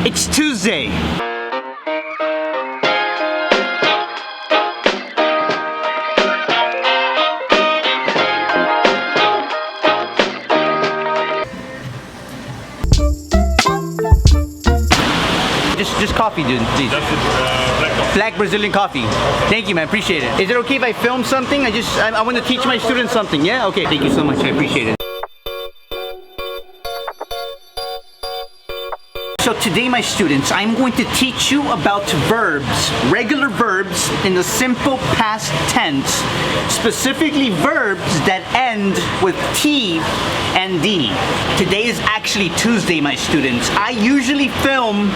It's Tuesday. Just coffee, dude, please. Black Brazilian coffee. Thank you, man. Appreciate it. Is it okay if I film something? I want to teach my students something. Yeah? Okay. Thank you so much. I appreciate it. So today, my students, I'm going to teach you about verbs, regular verbs in the simple past tense, specifically verbs that end with T and D. Today is actually Tuesday, my students. I usually film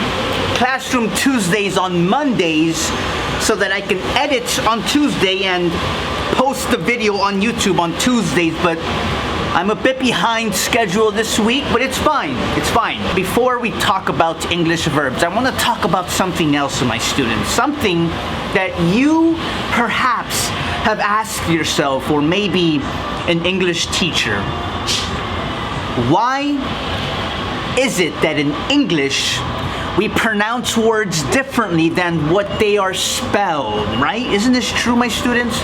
Classroom Tuesdays on Mondays so that I can edit on Tuesday and post the video on YouTube on Tuesdays, but I'm a bit behind schedule this week, but it's fine. It's fine. Before we talk about English verbs, I want to talk about something else with my students. Something that you perhaps have asked yourself, or maybe an English teacher. Why is it that in English we pronounce words differently than what they are spelled, right? Isn't this true, my students?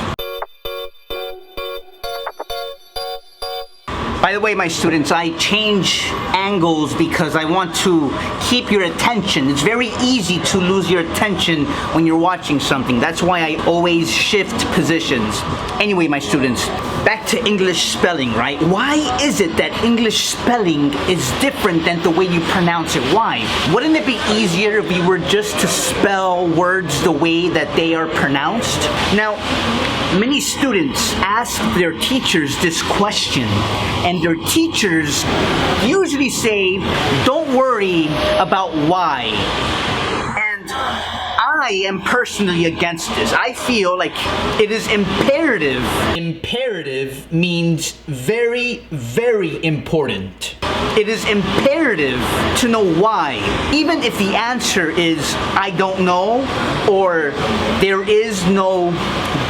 By the way, my students, I change angles because I want to keep your attention. It's very easy to lose your attention when you're watching something. That's why I always shift positions. Anyway, my students, back to English spelling, right? Why is it that English spelling is different than the way you pronounce it? Why? Wouldn't it be easier if we were just to spell words the way that they are pronounced? Now, many students ask their teachers this question, and their teachers usually say, don't worry about why. And I am personally against this. I feel like it is imperative. Imperative means very, very important. It is imperative to know why. Even if the answer is, I don't know, or there is no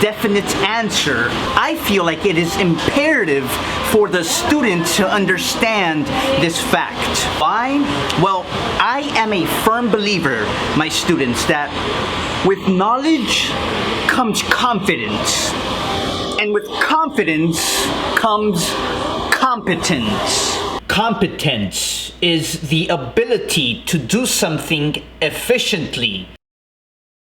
definite answer, I feel like it is imperative for the student to understand this fact. Why? Well, I am a firm believer, my students, that with knowledge comes confidence. And with confidence comes competence. Competence is the ability to do something efficiently.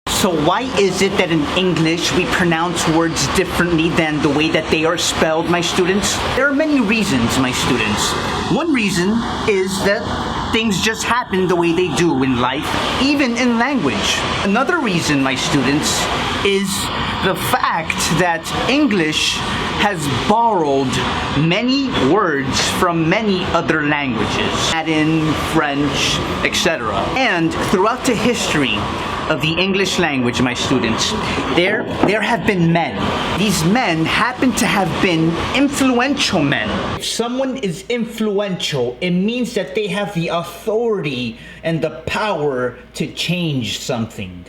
So why is it that in English we pronounce words differently than the way that they are spelled, my students? There are many reasons, my students. One reason is that things just happen the way they do in life, even in language. Another reason, my students, is the fact that English has borrowed many words from many other languages, Latin, French, etc. And throughout the history of the English language, my students, there have been men. These men happen to have been influential men. If someone is influential, it means that they have the authority and the power to change something.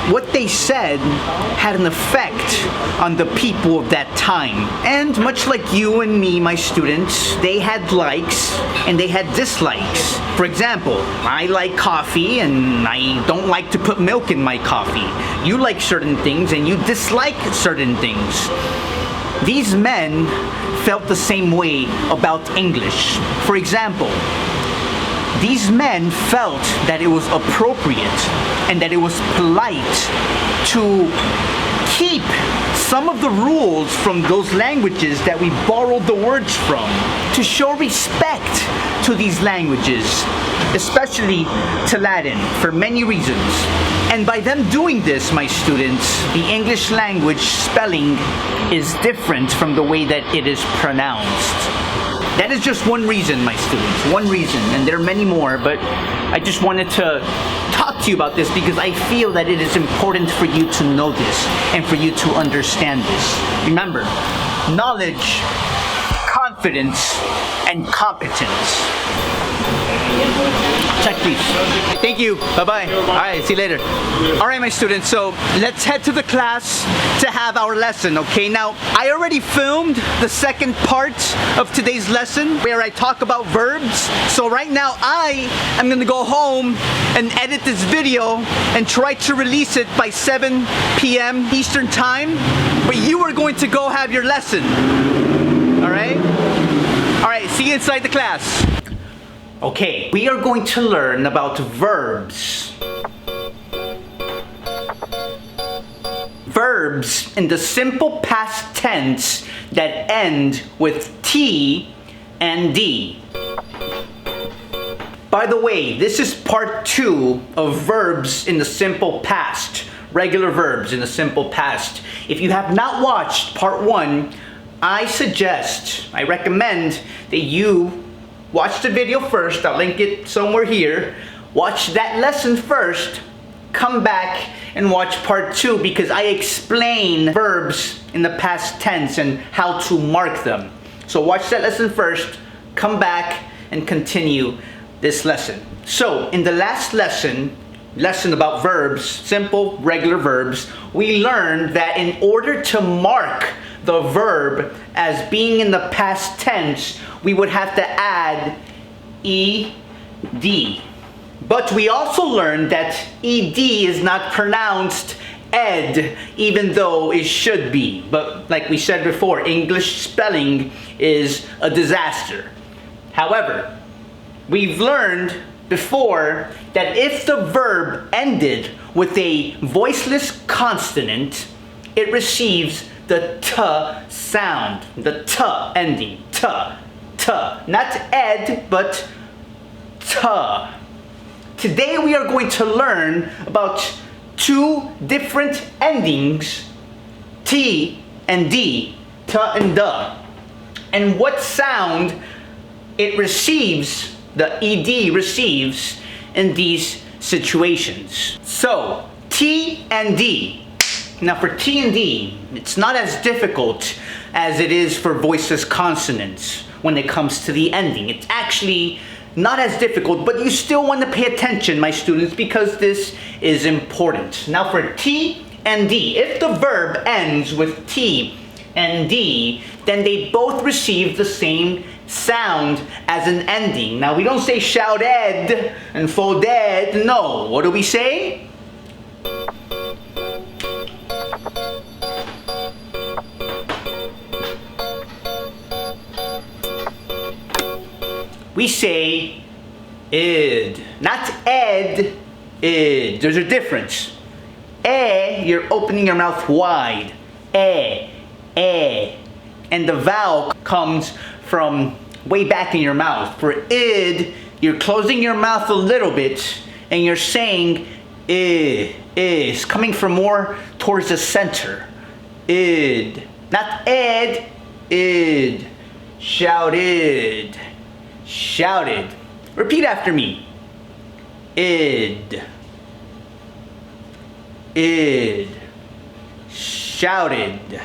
What they said had an effect on the people of that time. And much like you and me, my students, they had likes and they had dislikes. For example, I like coffee and I don't like to put milk in my coffee. You like certain things and you dislike certain things. These men felt the same way about English. For example, these men felt that it was appropriate and that it was polite to keep some of the rules from those languages that we borrowed the words from, to show respect to these languages, especially to Latin, for many reasons. And by them doing this, my students, the English language spelling is different from the way that it is pronounced. That is just one reason, my students, one reason, and there are many more, but I just wanted to talk to you about this because I feel that it is important for you to know this and for you to understand this. Remember, knowledge, confidence, and competence. Check please. Thank you. Bye-bye. All right, see you later. All right, my students, so let's head to the class to have our lesson, okay? Now, I already filmed the second part of today's lesson where I talk about verbs. So right now, I am gonna go home and edit this video and try to release it by 7 p.m. Eastern Time. But you are going to go have your lesson. All right? All right, see you inside the class. Okay, we are going to learn about verbs. Verbs in the simple past tense that end with T and D. By the way, this is part 2 of verbs in the simple past. Regular verbs in the simple past. If you have not watched part 1, I recommend that you watch the video first. I'll link it somewhere here. Watch that lesson first. Come back and watch part 2 because I explain verbs in the past tense and how to mark them. So watch that lesson first. Come back and continue this lesson. So in the last lesson about verbs, simple regular verbs, we learned that in order to mark the verb as being in the past tense, we would have to add ed. But we also learned that ed is not pronounced ed, even though it should be. But like we said before, English spelling is a disaster. However, we've learned before that if the verb ended with a voiceless consonant, it receives the t sound, the t ending, t, not ed, but t. Today we are going to learn about 2 different endings, T and D, t and d, and what sound it receives, the ed receives in these situations. So, T and D. Now for T and D, it's not as difficult as it is for voiceless consonants when it comes to the ending. It's actually not as difficult, but you still want to pay attention, my students, because this is important. Now for T and D, if the verb ends with T and D, then they both receive the same sound as an ending. Now we don't say shouted and folded, no. What do we say? We say id, not ed, id. There's a difference. You're opening your mouth wide. And the vowel comes from way back in your mouth. For id, you're closing your mouth a little bit and you're saying is coming from more towards the center. Id, not ed, id. Shouted, shouted. Repeat after me. Id, id. Shouted,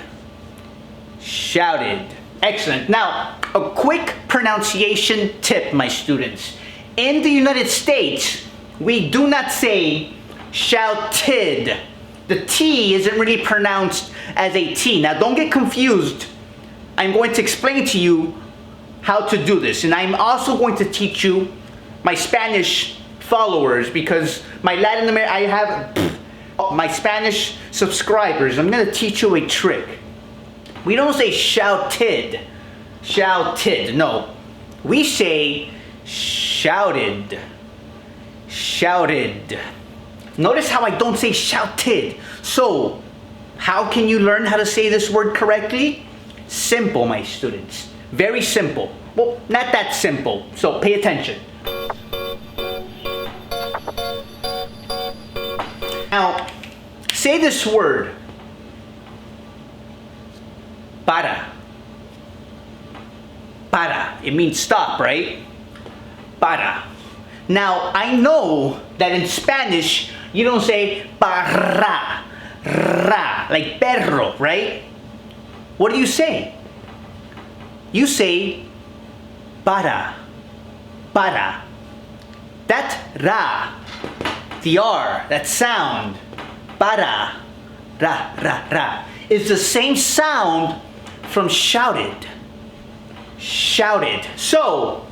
shouted. Excellent. Now, a quick pronunciation tip, my students. In the United States, we do not say shouted. The T isn't really pronounced as a T. Now, don't get confused. I'm going to explain to you how to do this. And I'm also going to teach you, my Spanish followers, because my Latin American, I have my Spanish subscribers. I'm going to teach you a trick. We don't say shouted, shouted. No, we say shouted, shouted. Notice how I don't say shouted. So, how can you learn how to say this word correctly? Simple, my students. Very simple. Well, not that simple. So, pay attention. Now, say this word. Para. Para. It means stop, right? Para. Now, I know that in Spanish, you don't say para, ra, like perro, right? What do you say? You say para, para. That ra, the R, that sound, para, ra, is the same sound from shouted. Shouted. So,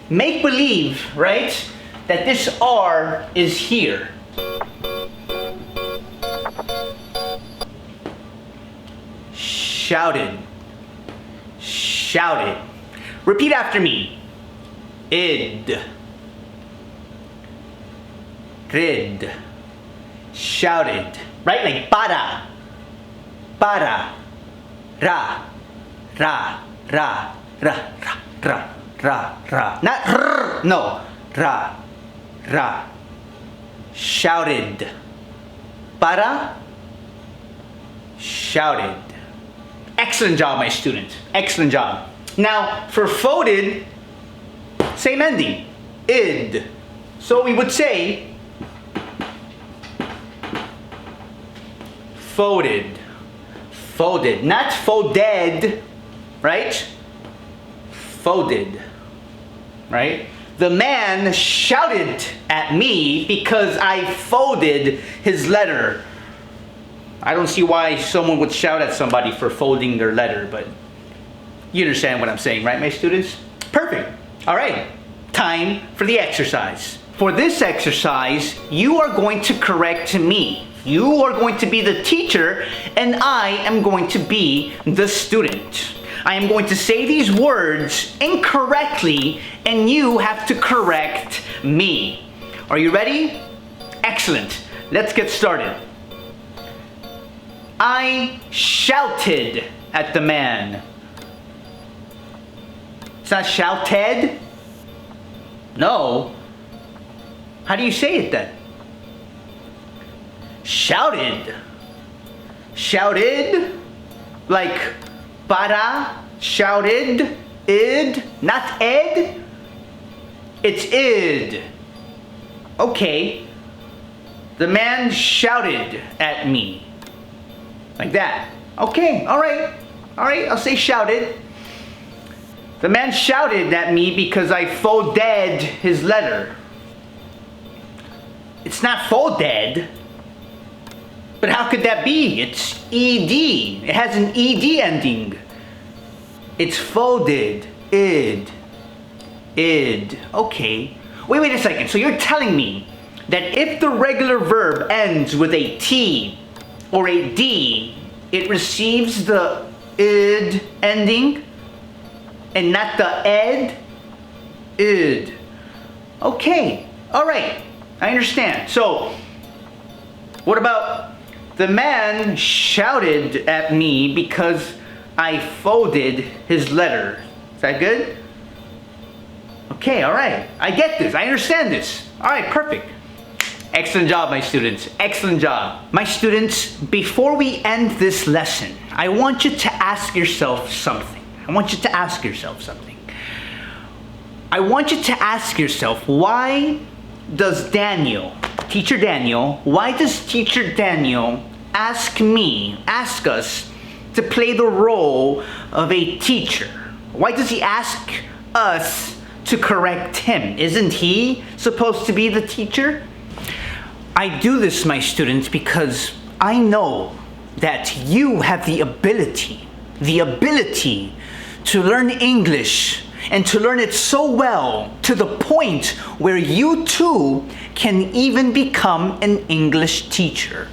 make believe, right, that this R is here. Shouted. Shouted. Repeat after me. Id. Rid. Shouted. Right? Like para. Para. Ra. Ra. Ra. Ra. Ra. Ra. Ra. Not r. No. Ra. Ra. Shouted. Para. Shouted. Excellent job, my student. Excellent job. Now, for folded, same ending. Id. So we would say folded. Folded. Not folded, right? Folded. Right? The man shouted at me because I folded his letter. I don't see why someone would shout at somebody for folding their letter, but you understand what I'm saying, right, my students? Perfect. All right. Time for the exercise. For this exercise, you are going to correct me. You are going to be the teacher, and I am going to be the student. I am going to say these words incorrectly, and you have to correct me. Are you ready? Excellent. Let's get started. I shouted at the man. It's not shouted? No. How do you say it then? Shouted. Shouted. Like para, shouted, id, not ed. It's id. Okay. The man shouted at me. Like that. Okay, alright. Alright, I'll say shouted. The man shouted at me because I folded his letter. It's not folded. But how could that be? It's ed. It has an ed ending. It's folded. Id. Id. Okay. Wait a second. So you're telling me that if the regular verb ends with a T or a D, it receives the id ending and not the ed? Id. Okay. Alright. I understand. So, what about the man shouted at me because I folded his letter? Is that good? Okay, alright. I get this. I understand this. Alright, perfect. Excellent job, my students. Excellent job. My students, before we end this lesson, I want you to ask yourself something. I want you to ask yourself, why does Teacher Daniel, ask us to play the role of a teacher? Why does he ask us to correct him? Isn't he supposed to be the teacher? I do this, my students, because I know that you have the ability to learn English and to learn it so well to the point where you too can even become an English teacher.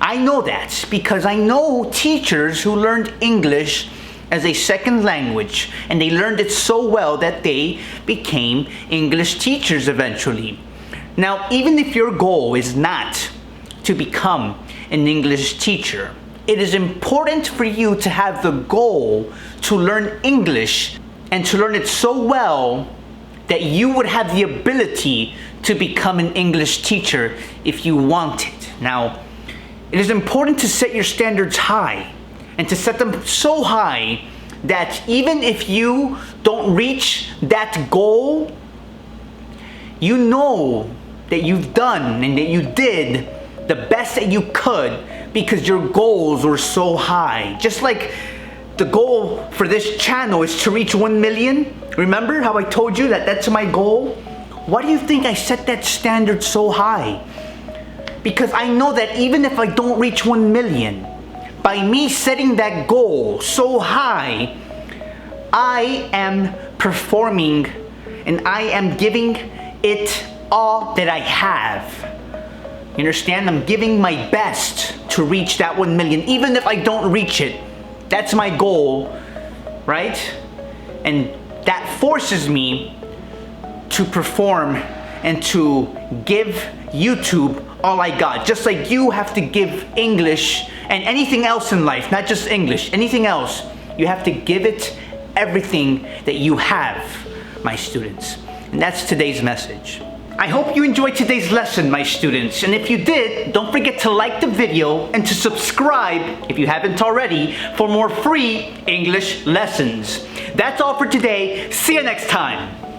I know that because I know teachers who learned English as a second language, and they learned it so well that they became English teachers eventually. Now, even if your goal is not to become an English teacher, it is important for you to have the goal to learn English and to learn it so well that you would have the ability to become an English teacher if you want it. Now, it is important to set your standards high and to set them so high that even if you don't reach that goal, you know that you've done and that you did the best that you could because your goals were so high. Just like the goal for this channel is to reach 1 million. Remember how I told you that that's my goal? Why do you think I set that standard so high? Because I know that even if I don't reach 1 million, by me setting that goal so high, I am performing and I am giving it all that I have. You understand? I'm giving my best to reach that 1 million, even if I don't reach it. That's my goal, right? And that forces me to perform and to give YouTube all I got. Just like you have to give English and anything else in life, not just English, anything else, you have to give it everything that you have, my students. And that's today's message. I hope you enjoyed today's lesson, my students. And if you did, don't forget to like the video and to subscribe, if you haven't already, for more free English lessons. That's all for today. See you next time.